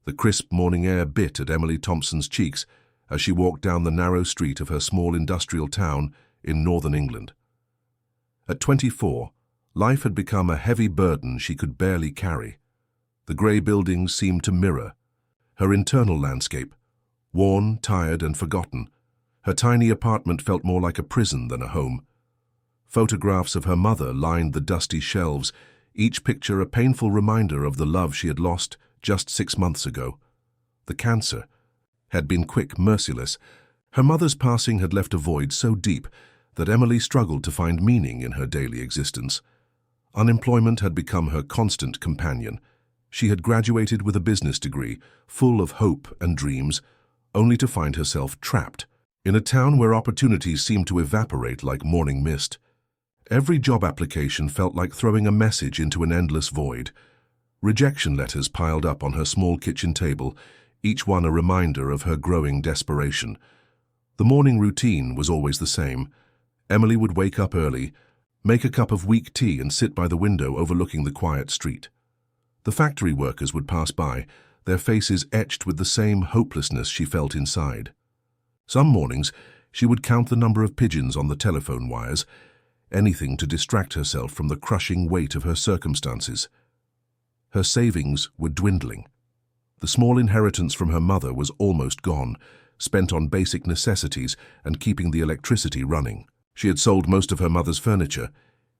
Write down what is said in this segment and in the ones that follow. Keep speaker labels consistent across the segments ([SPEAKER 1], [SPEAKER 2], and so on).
[SPEAKER 1] The crisp morning air bit at Emily Thompson's cheeks as she walked down the narrow street of her small industrial town in northern England. At 24, life had become a heavy burden she could barely carry. The grey buildings seemed to mirror her internal landscape. Worn, tired, and forgotten, her tiny apartment felt more like a prison than a home. Photographs of her mother lined the dusty shelves, each picture a painful reminder of the love she had lost just 6 months ago. The cancer had been quick, merciless. Her mother's passing had left a void so deep that Emily struggled to find meaning in her daily existence. Unemployment had become her constant companion. She had graduated with a business degree, full of hope and dreams, only to find herself trapped in a town where opportunities seemed to evaporate like morning mist. Every job application felt like throwing a message into an endless void. Rejection letters piled up on her small kitchen table, each one a reminder of her growing desperation. The morning routine was always the same. Emily would wake up early, make a cup of weak tea and sit by the window overlooking the quiet street. The factory workers would pass by, their faces etched with the same hopelessness she felt inside. Some mornings, she would count the number of pigeons on the telephone wires, anything to distract herself from the crushing weight of her circumstances. Her savings were dwindling. The small inheritance from her mother was almost gone, spent on basic necessities and keeping the electricity running. She had sold most of her mother's furniture,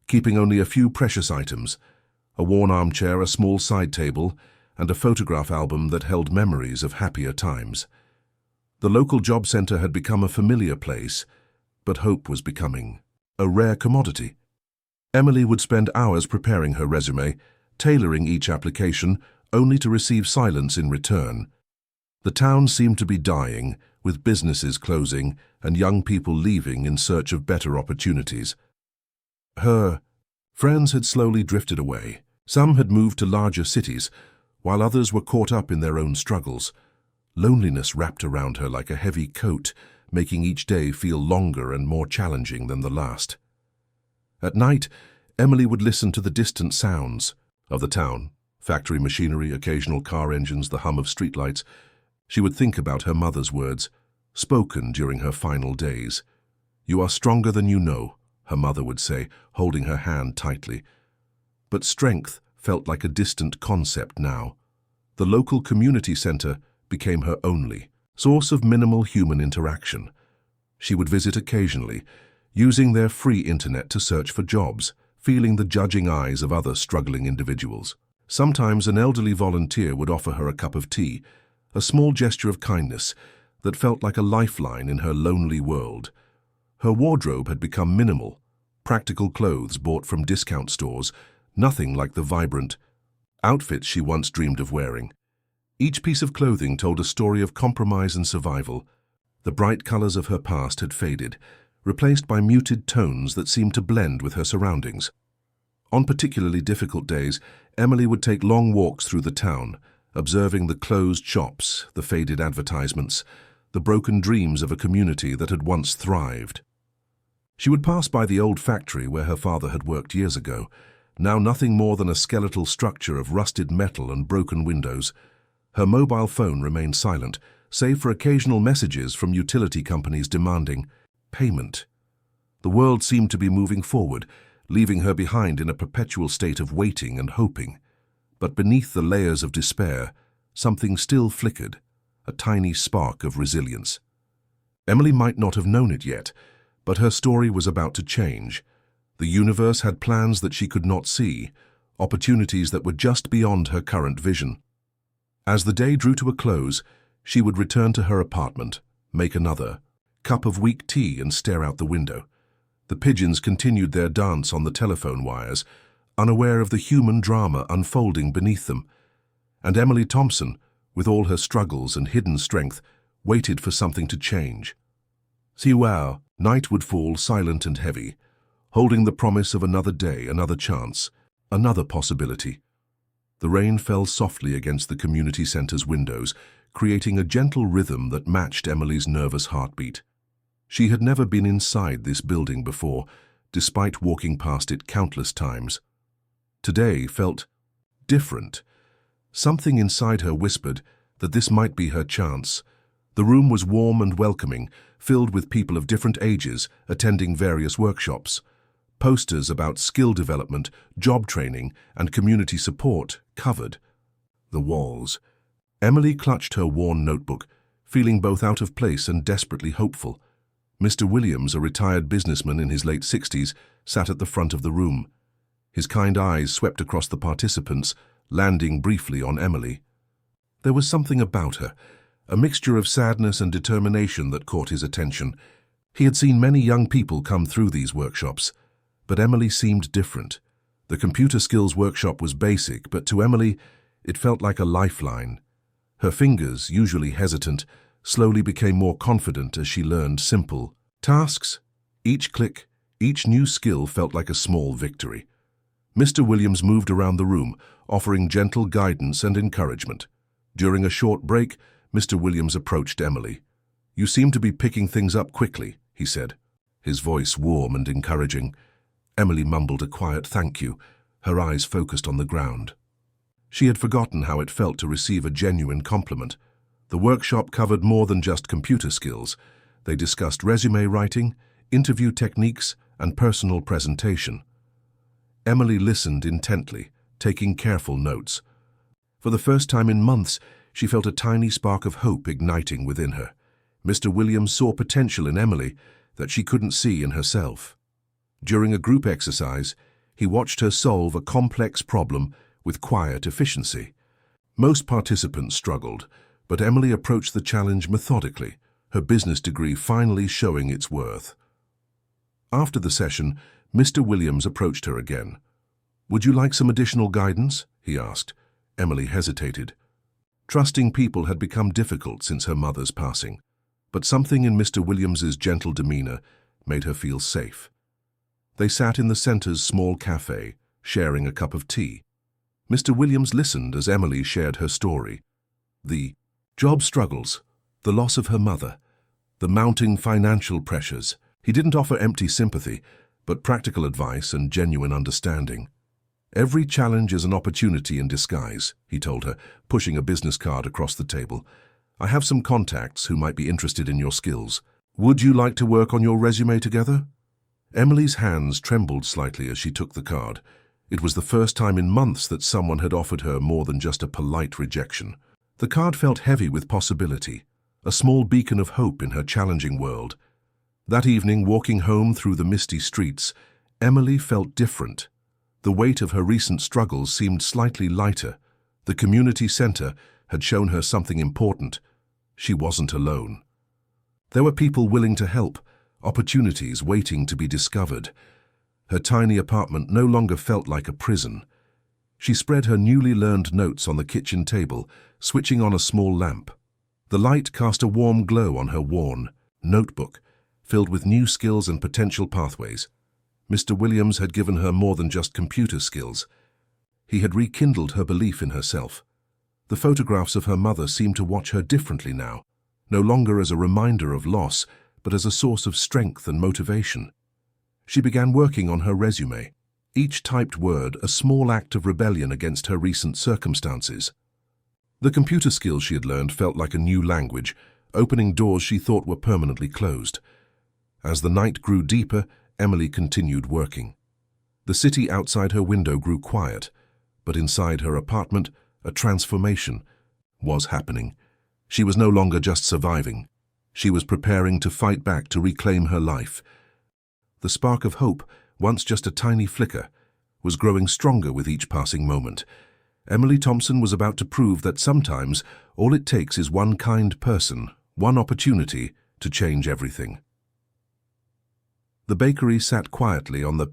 [SPEAKER 1] keeping only a few precious items: a worn armchair, a small side table, and a photograph album that held memories of happier times. The local job center had become a familiar place, but hope was becoming a rare commodity. Emily would spend hours preparing her resume, tailoring each application, only to receive silence in return. The town seemed to be dying, with businesses closing and young people leaving in search of better opportunities. Her friends had slowly drifted away. Some had moved to larger cities, while others were caught up in their own struggles. Loneliness wrapped around her like a heavy coat, making each day feel longer and more challenging than the last. At night, Emily would listen to the distant sounds of the town: factory machinery, occasional car engines, the hum of streetlights. She would think about her mother's words, spoken during her final days. "You are stronger than you know," her mother would say, holding her hand tightly. But strength felt like a distant concept now. The local community center became her only source of minimal human interaction. She would visit occasionally, using their free internet to search for jobs, feeling the judging eyes of other struggling individuals. Sometimes an elderly volunteer would offer her a cup of tea, a small gesture of kindness that felt like a lifeline in her lonely world. Her wardrobe had become minimal, practical clothes bought from discount stores, nothing like the vibrant outfits she once dreamed of wearing. Each piece of clothing told a story of compromise and survival. The bright colors of her past had faded, replaced by muted tones that seemed to blend with her surroundings. On particularly difficult days, Emily would take long walks through the town, observing the closed shops, the faded advertisements, the broken dreams of a community that had once thrived. She would pass by the old factory where her father had worked years ago, now nothing more than a skeletal structure of rusted metal and broken windows. Her mobile phone remained silent, save for occasional messages from utility companies demanding payment. The world seemed to be moving forward, leaving her behind in a perpetual state of waiting and hoping. But beneath the layers of despair, something still flickered, a tiny spark of resilience. Emily might not have known it yet, but her story was about to change. The universe had plans that she could not see, opportunities that were just beyond her current vision. As the day drew to a close, she would return to her apartment, make another cup of weak tea and stare out the window. The pigeons continued their dance on the telephone wires, unaware of the human drama unfolding beneath them. And Emily Thompson, with all her struggles and hidden strength, waited for something to change. Wow, night would fall silent and heavy, holding the promise of another day, another chance, another possibility. The rain fell softly against the community center's windows, creating a gentle rhythm that matched Emily's nervous heartbeat. She had never been inside this building before, despite walking past it countless times. Today felt different. Something inside her whispered that this might be her chance. The room was warm and welcoming, filled with people of different ages attending various workshops. Posters about skill development, job training, and community support covered the walls. Emily clutched her worn notebook, feeling both out of place and desperately hopeful. Mr. Williams, a retired businessman in his late 60s, sat at the front of the room. His kind eyes swept across the participants, landing briefly on Emily. There was something about her, a mixture of sadness and determination that caught his attention. He had seen many young people come through these workshops, but Emily seemed different. The computer skills workshop was basic, but to Emily, it felt like a lifeline. Her fingers, usually hesitant, slowly became more confident as she learned simple tasks. Each click, each new skill felt like a small victory. Mr. Williams moved around the room, offering gentle guidance and encouragement. During a short break, Mr. Williams approached Emily. "You seem to be picking things up quickly," he said, his voice warm and encouraging. Emily mumbled a quiet thank you, her eyes focused on the ground. She had forgotten how it felt to receive a genuine compliment. The workshop covered more than just computer skills. They discussed resume writing, interview techniques, and personal presentation. Emily listened intently, taking careful notes. For the first time in months, she felt a tiny spark of hope igniting within her. Mr. Williams saw potential in Emily that she couldn't see in herself. During a group exercise, he watched her solve a complex problem with quiet efficiency. Most participants struggled, but Emily approached the challenge methodically, her business degree finally showing its worth. After the session, Mr. Williams approached her again. "Would you like some additional guidance?" he asked. Emily hesitated. Trusting people had become difficult since her mother's passing, but something in Mr. Williams's gentle demeanor made her feel safe. They sat in the center's small cafe, sharing a cup of tea. Mr. Williams listened as Emily shared her story. The job struggles, the loss of her mother, the mounting financial pressures. He didn't offer empty sympathy, but practical advice and genuine understanding. "Every challenge is an opportunity in disguise," he told her, pushing a business card across the table. "I have some contacts who might be interested in your skills. Would you like to work on your resume together?" Emily's hands trembled slightly as she took the card. It was the first time in months that someone had offered her more than just a polite rejection. The card felt heavy with possibility, a small beacon of hope in her challenging world. That evening, walking home through the misty streets, Emily felt different. The weight of her recent struggles seemed slightly lighter. The community center had shown her something important. She wasn't alone. There were people willing to help, opportunities waiting to be discovered. Her tiny apartment no longer felt like a prison. She spread her newly learned notes on the kitchen table, switching on a small lamp. The light cast a warm glow on her worn notebook, filled with new skills and potential pathways. Mr. Williams had given her more than just computer skills. He had rekindled her belief in herself. The photographs of her mother seemed to watch her differently now, no longer as a reminder of loss, but as a source of strength and motivation. She began working on her resume, each typed word a small act of rebellion against her recent circumstances. The computer skills she had learned felt like a new language, opening doors she thought were permanently closed. As the night grew deeper, Emily continued working. The city outside her window grew quiet, but inside her apartment, a transformation was happening. She was no longer just surviving. She was preparing to fight back to reclaim her life. The spark of hope, once just a tiny flicker, was growing stronger with each passing moment. Emily Thompson was about to prove that sometimes all it takes is one kind person, one opportunity to change everything. The bakery sat quietly on the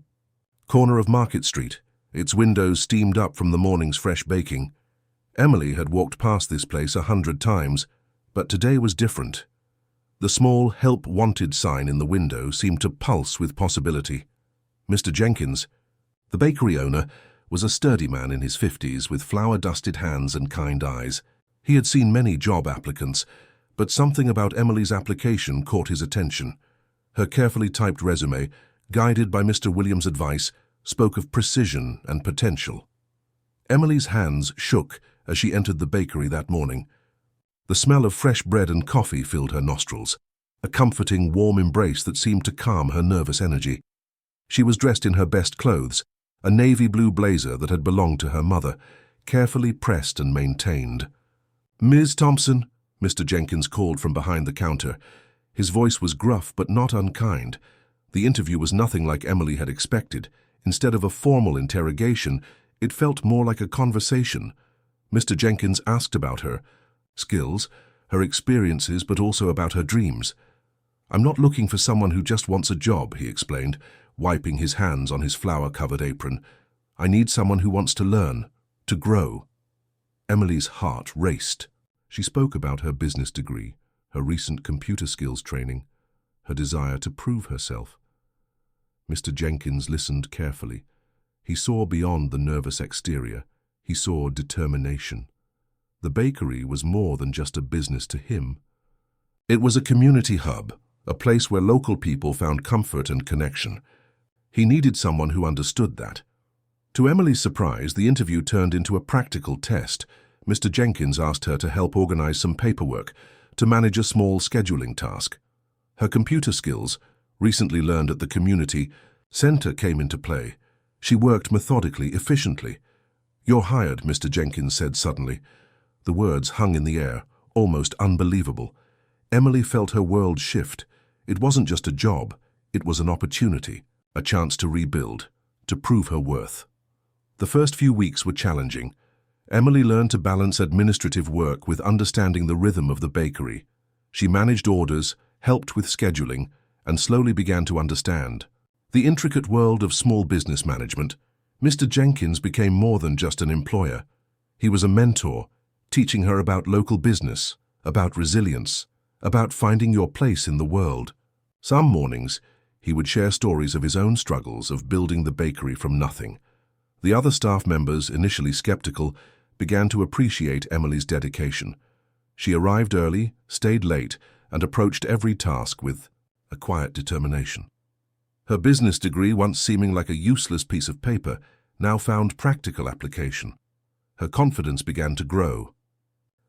[SPEAKER 1] corner of Market Street, its windows steamed up from the morning's fresh baking. Emily had walked past this place 100 times, but today was different. The small "Help Wanted" sign in the window seemed to pulse with possibility. Mr. Jenkins, the bakery owner, was a sturdy man in his 50s with flour-dusted hands and kind eyes. He had seen many job applicants, but something about Emily's application caught his attention. Her carefully typed resume, guided by Mr. Williams' advice, spoke of precision and potential. Emily's hands shook as she entered the bakery that morning. The smell of fresh bread and coffee filled her nostrils, a comforting, warm embrace that seemed to calm her nervous energy. She was dressed in her best clothes, a navy blue blazer that had belonged to her mother, carefully pressed and maintained. "Ms. Thompson," Mr. Jenkins called from behind the counter. His voice was gruff but not unkind. The interview was nothing like Emily had expected. Instead of a formal interrogation, it felt more like a conversation. Mr. Jenkins asked about her skills, her experiences, but also about her dreams. "I'm not looking for someone who just wants a job," he explained, wiping his hands on his flour-covered apron. "I need someone who wants to learn, to grow." Emily's heart raced. She spoke about her business degree, her recent computer skills training, her desire to prove herself. Mr. Jenkins listened carefully. He saw beyond the nervous exterior. He saw determination. The bakery was more than just a business to him. It was a community hub, a place where local people found comfort and connection. He needed someone who understood that. To Emily's surprise, the interview turned into a practical test. Mr. Jenkins asked her to help organize some paperwork, to manage a small scheduling task. Her computer skills, recently learned at the community center, came into play. She worked methodically, efficiently. "You're hired," Mr. Jenkins said suddenly. The words hung in the air, almost unbelievable. Emily felt her world shift. It wasn't just a job, it was an opportunity, a chance to rebuild, to prove her worth. The first few weeks were challenging. Emily learned to balance administrative work with understanding the rhythm of the bakery. She managed orders, helped with scheduling, and slowly began to understand the intricate world of small business management. Mr. Jenkins became more than just an employer. He was a mentor, teaching her about local business, about resilience, about finding your place in the world. Some mornings, he would share stories of his own struggles of building the bakery from nothing. The other staff members, initially skeptical, began to appreciate Emily's dedication. She arrived early, stayed late, and approached every task with a quiet determination. Her business degree, once seeming like a useless piece of paper, now found practical application. Her confidence began to grow.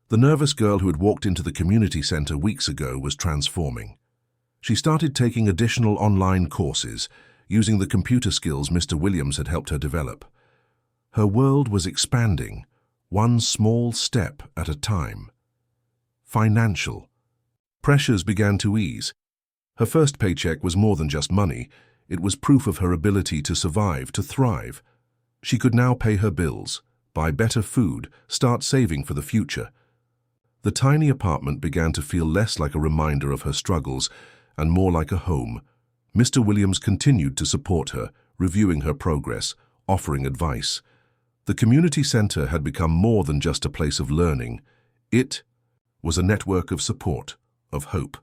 [SPEAKER 1] The nervous girl who had walked into the community center weeks ago was transforming. She started taking additional online courses, using the computer skills Mr. Williams had helped her develop. Her world was expanding, one small step at a time. Financial pressures began to ease. Her first paycheck was more than just money. It was proof of her ability to survive, to thrive. She could now pay her bills, buy better food, start saving for the future. The tiny apartment began to feel less like a reminder of her struggles and more like a home. Mr. Williams continued to support her, reviewing her progress, offering advice. The community center had become more than just a place of learning. It was a network of support, of hope.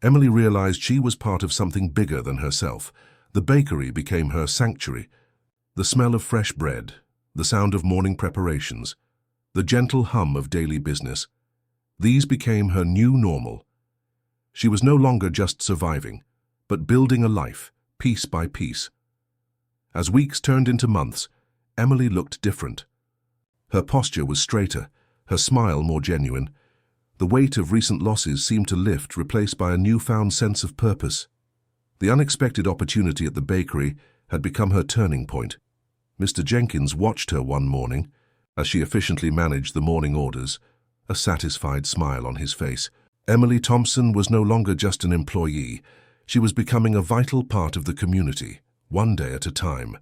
[SPEAKER 1] Emily realized she was part of something bigger than herself. The bakery became her sanctuary. The smell of fresh bread, the sound of morning preparations, the gentle hum of daily business. These became her new normal. She was no longer just surviving, but building a life, piece by piece. As weeks turned into months, Emily looked different. Her posture was straighter, her smile more genuine. The weight of recent losses seemed to lift, replaced by a newfound sense of purpose. The unexpected opportunity at the bakery had become her turning point. Mr. Jenkins watched her one morning as she efficiently managed the morning orders, a satisfied smile on his face. Emily Thompson was no longer just an employee. She was becoming a vital part of the community, one day at a time.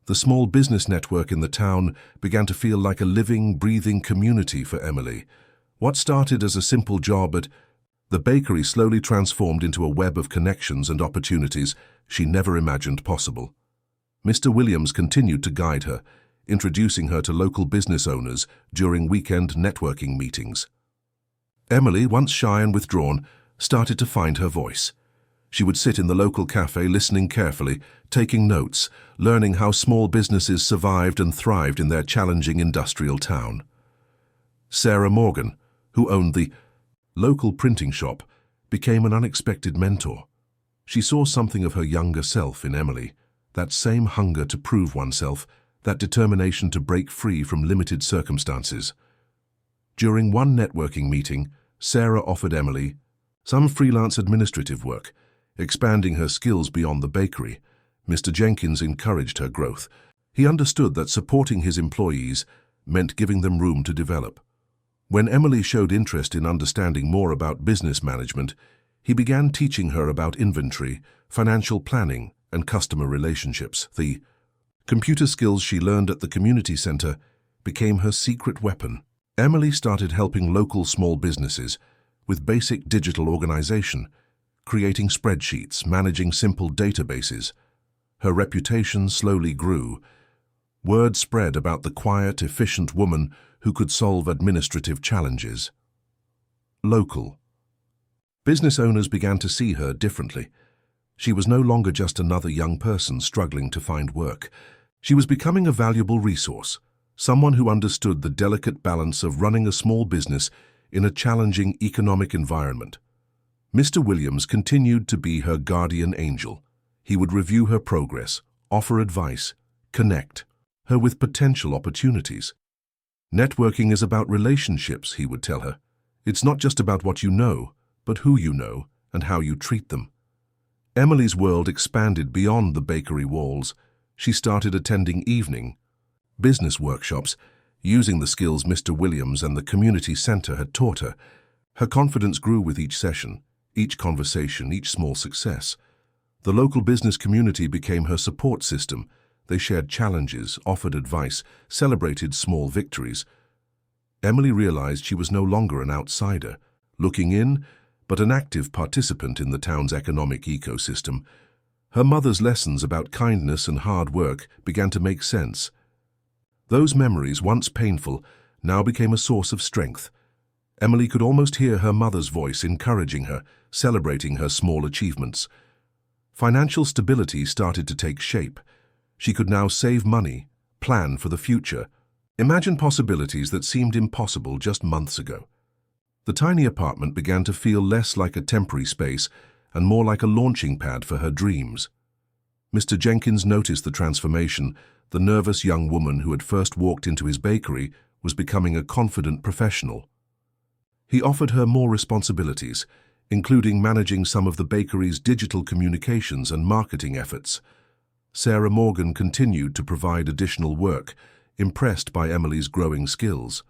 [SPEAKER 1] The small business network in the town began to feel like a living, breathing community for Emily. What started as a simple job at the bakery slowly transformed into a web of connections and opportunities she never imagined possible. Mr. Williams continued to guide her, introducing her to local business owners during weekend networking meetings. Emily, once shy and withdrawn, started to find her voice. She would sit in the local cafe listening carefully, taking notes, learning how small businesses survived and thrived in their challenging industrial town. Sarah Morgan, who owned the local printing shop, became an unexpected mentor. She saw something of her younger self in Emily, that same hunger to prove oneself, that determination to break free from limited circumstances. During one networking meeting, Sarah offered Emily some freelance administrative work, expanding her skills beyond the bakery. Mr. Jenkins encouraged her growth. He understood that supporting his employees meant giving them room to develop. When Emily showed interest in understanding more about business management, he began teaching her about inventory, financial planning, and customer relationships. The computer skills she learned at the community center became her secret weapon. Emily started helping local small businesses with basic digital organization, creating spreadsheets, managing simple databases. Her reputation slowly grew. Word spread about the quiet, efficient woman who could solve administrative challenges. Local. Business owners began to see her differently. She was no longer just another young person struggling to find work. She was becoming a valuable resource, someone who understood the delicate balance of running a small business in a challenging economic environment. Mr. Williams continued to be her guardian angel. He would review her progress, offer advice, connect her with potential opportunities. Networking is about relationships, he would tell her. It's not just about what you know, but who you know and how you treat them. Emily's world expanded beyond the bakery walls. She started attending evening business workshops, using the skills Mr. Williams and the community center had taught her. Her confidence grew with each session, each conversation, each small success. The local business community became her support system. They shared challenges, offered advice, celebrated small victories. Emily realized she was no longer an outsider, looking in, but an active participant in the town's economic ecosystem. Her mother's lessons about kindness and hard work began to make sense. Those memories, once painful, now became a source of strength. Emily could almost hear her mother's voice encouraging her, celebrating her small achievements. Financial stability started to take shape. She could now save money, plan for the future, imagine possibilities that seemed impossible just months ago. The tiny apartment began to feel less like a temporary space and more like a launching pad for her dreams. Mr. Jenkins noticed the transformation. The nervous young woman who had first walked into his bakery was becoming a confident professional. He offered her more responsibilities, including managing some of the bakery's digital communications and marketing efforts. Sarah Morgan continued to provide additional work, impressed by Emily's growing skills.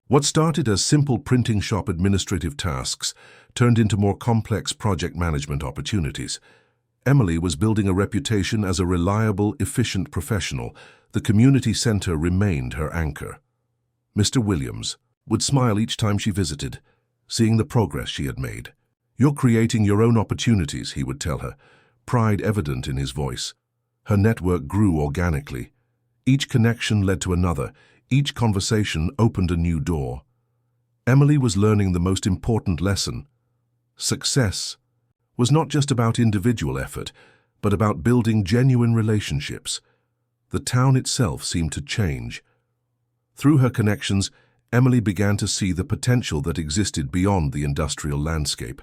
[SPEAKER 1] What started as simple printing shop administrative tasks turned into more complex project management opportunities. Emily was building a reputation as a reliable, efficient professional. The community center remained her anchor. Mr. Williams would smile each time she visited, seeing the progress she had made. "You're creating your own opportunities," he would tell her, pride evident in his voice. Her network grew organically. Each connection led to another. Each conversation opened a new door. Emily was learning the most important lesson. Success was not just about individual effort, but about building genuine relationships. The town itself seemed to change. Through her connections, Emily began to see the potential that existed beyond the industrial landscape.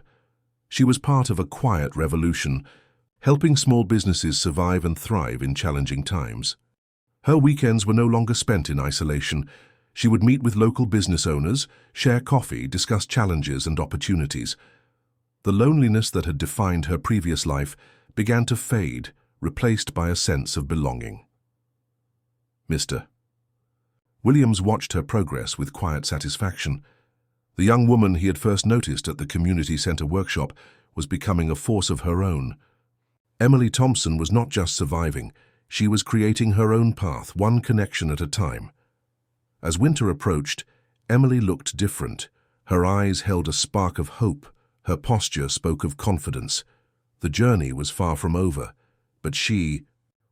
[SPEAKER 1] She was part of a quiet revolution, helping small businesses survive and thrive in challenging times. Her weekends were no longer spent in isolation. She would meet with local business owners, share coffee, discuss challenges and opportunities. The loneliness that had defined her previous life began to fade, replaced by a sense of belonging. Mr. Williams watched her progress with quiet satisfaction. The young woman he had first noticed at the community center workshop was becoming a force of her own. Emily Thompson was not just surviving, she was creating her own path, one connection at a time. As winter approached, Emily looked different. Her eyes held a spark of hope. Her posture spoke of confidence. The journey was far from over, but she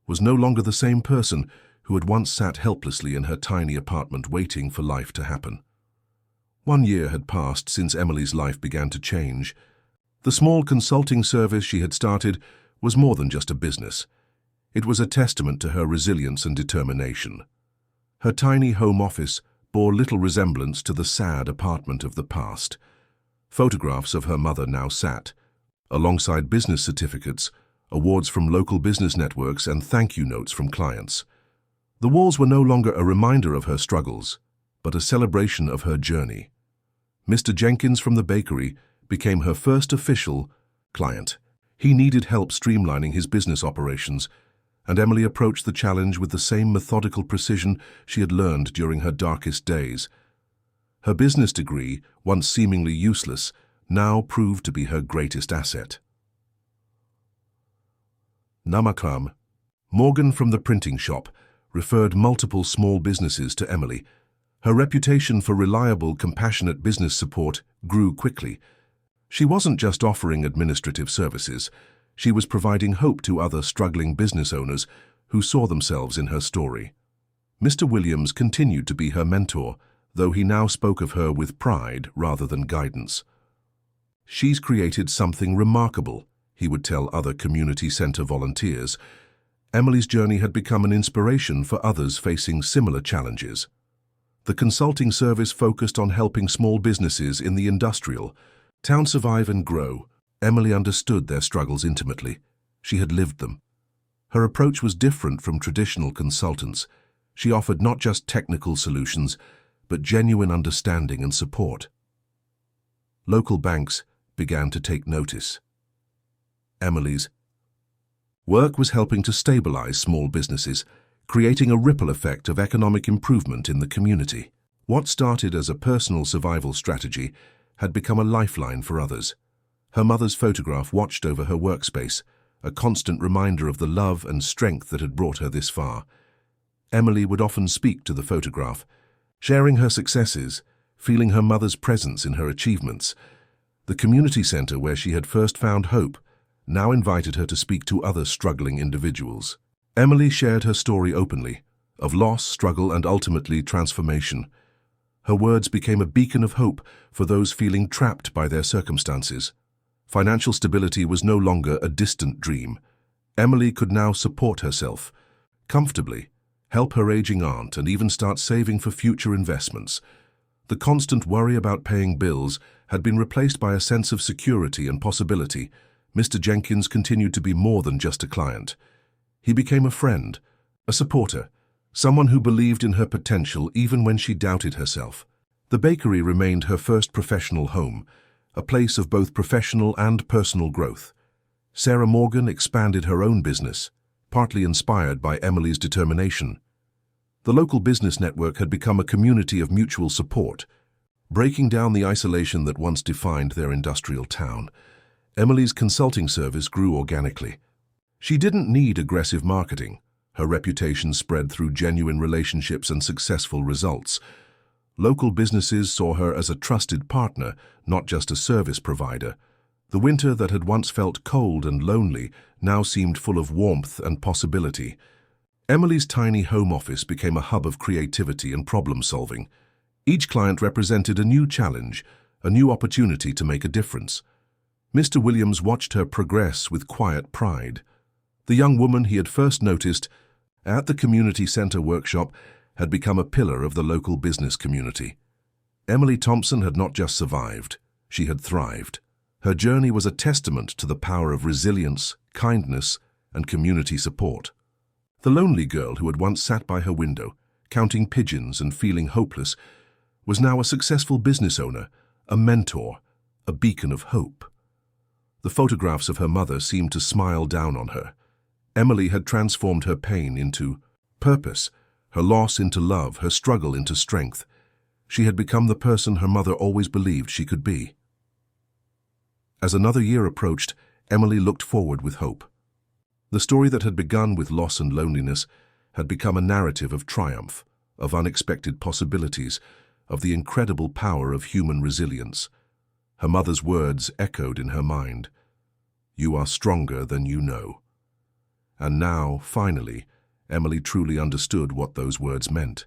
[SPEAKER 1] was no longer the same person who had once sat helplessly in her tiny apartment waiting for life to happen. 1 year had passed since Emily's life began to change. The small consulting service she had started was more than just a business. It was a testament to her resilience and determination. Her tiny home office bore little resemblance to the sad apartment of the past. Photographs of her mother now sat, alongside business certificates, awards from local business networks, and thank you notes from clients. The walls were no longer a reminder of her struggles, but a celebration of her journey. Mr. Jenkins from the bakery became her first official client. He needed help streamlining his business operations, and Emily approached the challenge with the same methodical precision she had learned during her darkest days. Her business degree, once seemingly useless, now proved to be her greatest asset. Namaskar. Morgan from the printing shop referred multiple small businesses to Emily. Her reputation for reliable, compassionate business support grew quickly. She wasn't just offering administrative services. She was providing hope to other struggling business owners who saw themselves in her story. Mr. Williams continued to be her mentor, though he now spoke of her with pride rather than guidance. "She's created something remarkable," he would tell other community center volunteers. Emily's journey had become an inspiration for others facing similar challenges. The consulting service focused on helping small businesses in the industrial town survive and grow. Emily understood their struggles intimately. She had lived them. Her approach was different from traditional consultants. She offered not just technical solutions, but genuine understanding and support. Local banks began to take notice. Emily's work was helping to stabilize small businesses, creating a ripple effect of economic improvement in the community. What started as a personal survival strategy had become a lifeline for others. Her mother's photograph watched over her workspace, a constant reminder of the love and strength that had brought her this far. Emily would often speak to the photograph, sharing her successes, feeling her mother's presence in her achievements. The community center where she had first found hope now invited her to speak to other struggling individuals. Emily shared her story openly, of loss, struggle, and ultimately transformation. Her words became a beacon of hope for those feeling trapped by their circumstances. Financial stability was no longer a distant dream. Emily could now support herself comfortably, help her aging aunt, and even start saving for future investments. The constant worry about paying bills had been replaced by a sense of security and possibility. Mr. Jenkins continued to be more than just a client. He became a friend, a supporter, someone who believed in her potential even when she doubted herself. The bakery remained her first professional home, a place of both professional and personal growth. Sarah Morgan expanded her own business, partly inspired by Emily's determination. The local business network had become a community of mutual support, breaking down the isolation that once defined their industrial town. Emily's consulting service grew organically. She didn't need aggressive marketing. Her reputation spread through genuine relationships and successful results. Local businesses saw her as a trusted partner, not just a service provider. The winter that had once felt cold and lonely now seemed full of warmth and possibility. Emily's tiny home office became a hub of creativity and problem-solving. Each client represented a new challenge, a new opportunity to make a difference. Mr. Williams watched her progress with quiet pride. The young woman he had first noticed at the community center workshop had become a pillar of the local business community. Emily Thompson had not just survived, she had thrived. Her journey was a testament to the power of resilience, kindness, and community support. The lonely girl who had once sat by her window, counting pigeons and feeling hopeless, was now a successful business owner, a mentor, a beacon of hope. The photographs of her mother seemed to smile down on her. Emily had transformed her pain into purpose, her loss into love, her struggle into strength. She had become the person her mother always believed she could be. As another year approached, Emily looked forward with hope. The story that had begun with loss and loneliness had become a narrative of triumph, of unexpected possibilities, of the incredible power of human resilience. Her mother's words echoed in her mind. "You are stronger than you know." And now, finally, Emily truly understood what those words meant.